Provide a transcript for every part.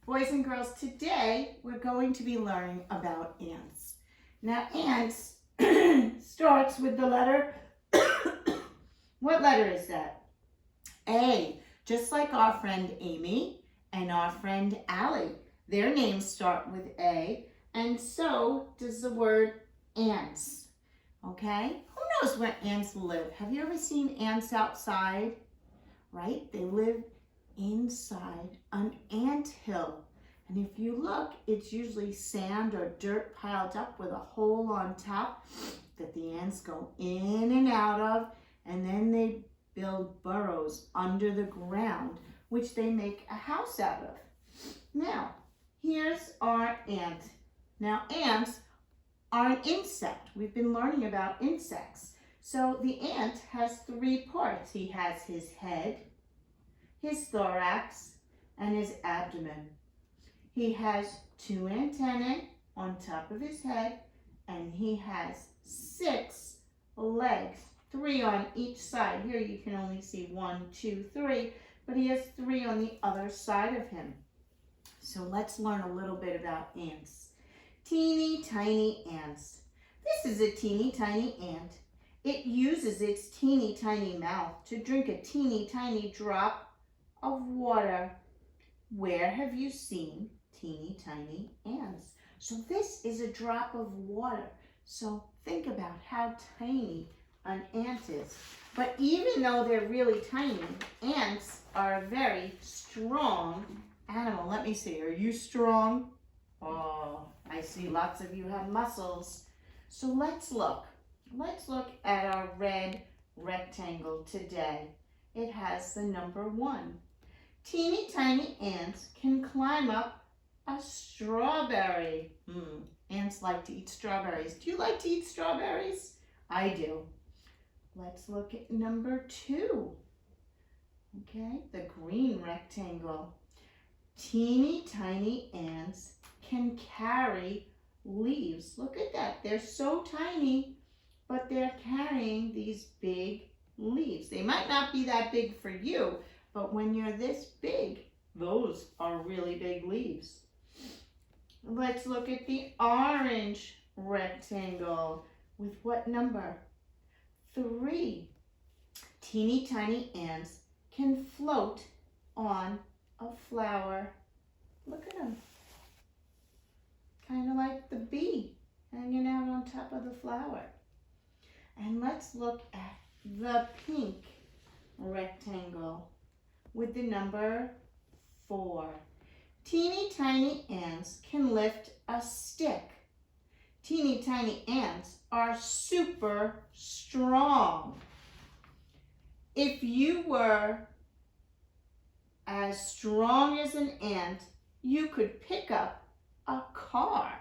Boys and girls, today we're going to be learning about ants. Now, ants starts with the letter, what letter is that? A, just like our friend Amy and our friend Allie. Their names start with A, and so does the word ants, okay? Who knows where ants live? Have you ever seen ants outside? Right? They live inside an anthill. And if you look, it's usually sand or dirt piled up with a hole on top that the ants go in and out of, and then they build burrows under the ground, which they make a house out of. Now, here's our ant. Now, ants are an insect. We've been learning about insects. So the ant has three parts. He has his head, his thorax, and his abdomen. He has two antennae on top of his head, and he has 6 legs, 3 on each side. Here you can only see 1, 2, 3, but he has 3 on the other side of him. So let's learn a little bit about ants. Teeny tiny ants. This is a teeny tiny ant. It uses its teeny tiny mouth to drink a teeny tiny drop of water. Where have you seen teeny tiny ants? So this is a drop of water. So think about how tiny an ant is. But even though they're really tiny, ants are a very strong animal. Let me see, are you strong? Oh, I see lots of you have muscles. So let's look. Let's look at our red rectangle today. It has the number 1. Teeny tiny ants can climb up a strawberry. Ants like to eat strawberries. Do you like to eat strawberries? I do. Let's look at number 2. Okay, the green rectangle. Teeny tiny ants can carry leaves. Look at that. They're so tiny, but they're carrying these big leaves. They might not be that big for you, but when you're this big, those are really big leaves. Let's look at the orange rectangle with what number? 3. Teeny tiny ants can float on a flower. Look at them. Kind of like the bee hanging out on top of the flower. And let's look at the pink rectangle with the number 4. Teeny tiny ants can lift a stick. Teeny tiny ants are super strong. If you were as strong as an ant, you could pick up a car.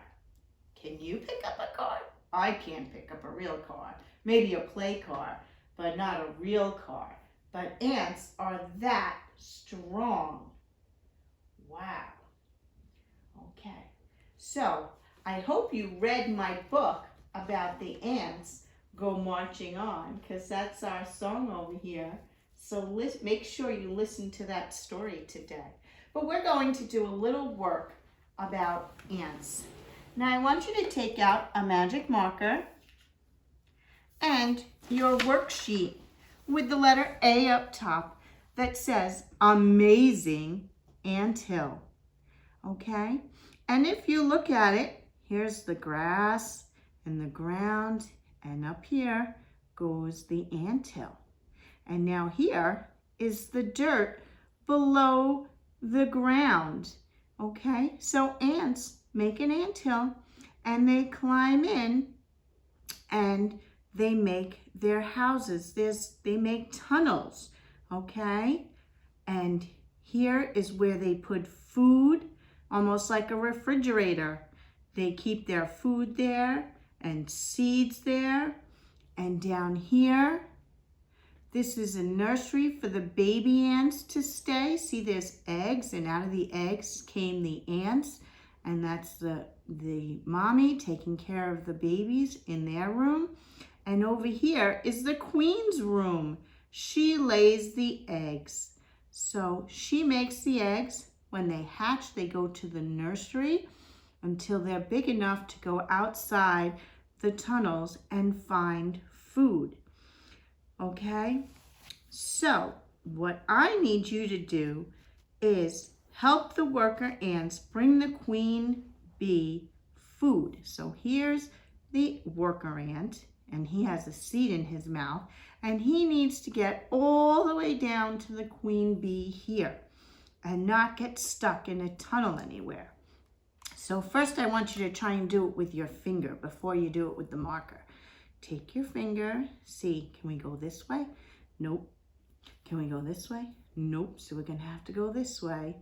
Can you pick up a car? I can't pick up a real car. Maybe a play car, but not a real car. But ants are that strong. Wow. Okay. So I hope you read my book about the ants go marching on, because that's our song over here. So make sure you listen to that story today. But we're going to do a little work about ants. Now I want you to take out a magic marker and your worksheet with the letter A up top that says Amazing Anthill. Okay? And if you look at it, here's the grass and the ground, and up here goes the anthill. And now here is the dirt below the ground. Okay? So ants make an anthill and they climb in and they make their houses. They make tunnels, okay? And here is where they put food, almost like a refrigerator. They keep their food there and seeds there. And down here, this is a nursery for the baby ants to stay. See, there's eggs, and out of the eggs came the ants. And that's the mommy taking care of the babies in their room. And over here is the queen's room. She lays the eggs. So she makes the eggs, When they hatch, they go to the nursery until they're big enough to go outside the tunnels and find food. Okay? So, what I need you to do is help the worker ants bring the queen bee food. So here's the worker ant, and he has a seed in his mouth, and he needs to get all the way down to the queen bee here and not get stuck in a tunnel anywhere. So first I want you to try and do it with your finger before you do it with the marker. Take your finger, see, can we go this way? Nope. Can we go this way? Nope, so we're gonna have to go this way.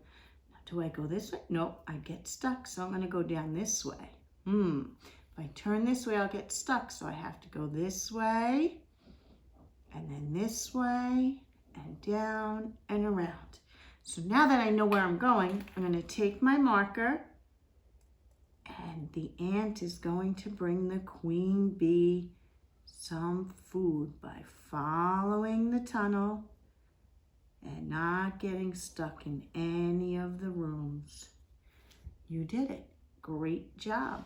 Do I go this way? Nope, I get stuck, so I'm gonna go down this way. If I turn this way, I'll get stuck, so I have to go this way, and then this way, and down and around. So now that I know where I'm going, I'm gonna take my marker, and the ant is going to bring the queen bee some food by following the tunnel and not getting stuck in any of the rooms. You did it. Great job.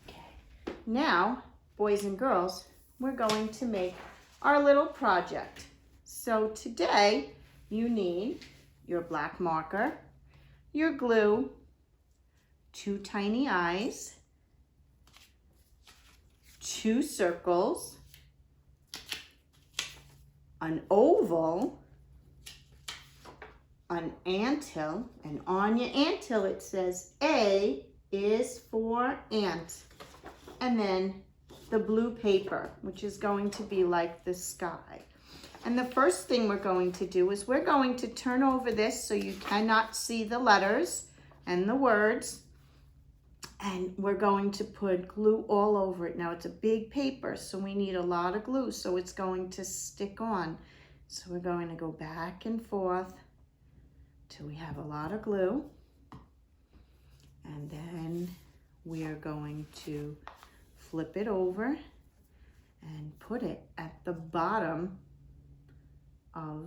Okay. Now, boys and girls, we're going to make our little project. So today, you need your black marker, your glue, 2 tiny eyes, 2 circles, an oval, an anthill, and on your anthill it says A is for ant, and then the blue paper, which is going to be like the sky. And the first thing we're going to do is we're going to turn over this so you cannot see the letters and the words, and we're going to put glue all over it. Now it's a big paper, so we need a lot of glue, so it's going to stick on. So we're going to go back and forth till we have a lot of glue. And then we are going to flip it over and put it at the bottom of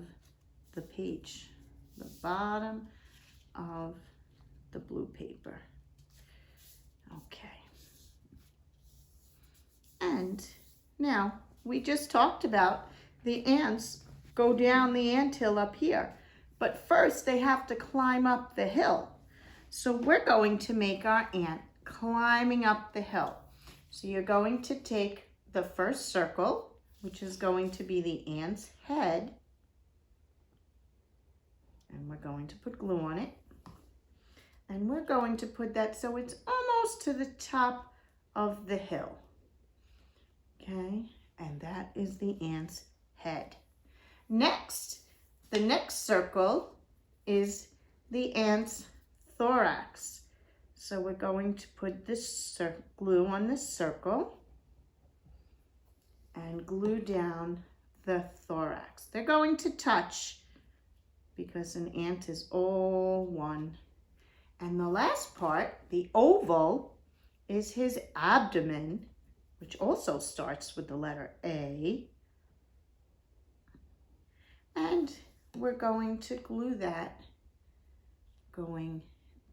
the page, the bottom of the blue paper. Okay. And now we just talked about the ants go down the anthill up here, but first they have to climb up the hill. So we're going to make our ant climbing up the hill. So you're going to take the first circle, which is going to be the ant's head, and we're going to put glue on it. And we're going to put that so it's almost to the top of the hill. Okay, and that is the ant's head. Next, the next circle is the ant's thorax. So we're going to put this glue on this circle and glue down the thorax. They're going to touch because an ant is all one. And the last part, the oval, is his abdomen, which also starts with the letter A. And we're going to glue that going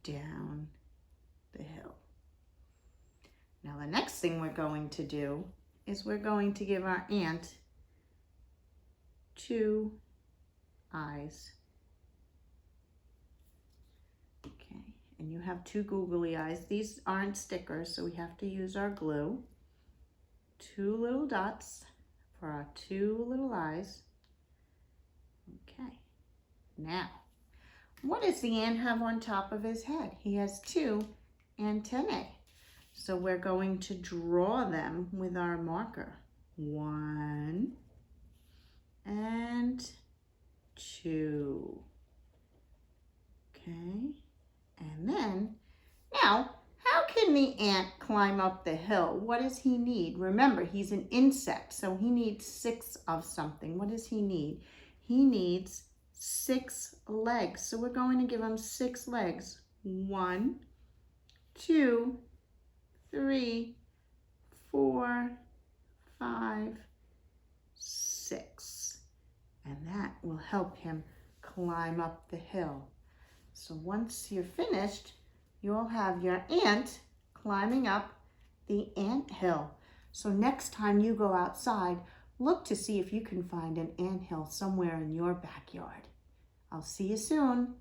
down the hill. Now the next thing we're going to do is we're going to give our ant 2 eyes. Okay, and you have 2 googly eyes. These aren't stickers, so we have to use our glue. 2 little dots for our 2 little eyes. Okay, now, what does the ant have on top of his head? He has 2 antennae. So we're going to draw them with our marker. 1 and 2. Okay, and then, now, how can the ant climb up the hill? What does he need? Remember, he's an insect, so he needs 6 of something. What does he need? He needs 6 legs. So we're going to give him 6 legs. 1, 2, 3, 4, 5, 6. And that will help him climb up the hill. So once you're finished, you'll have your ant climbing up the ant hill. So next time you go outside, look to see if you can find an ant hill somewhere in your backyard. I'll see you soon.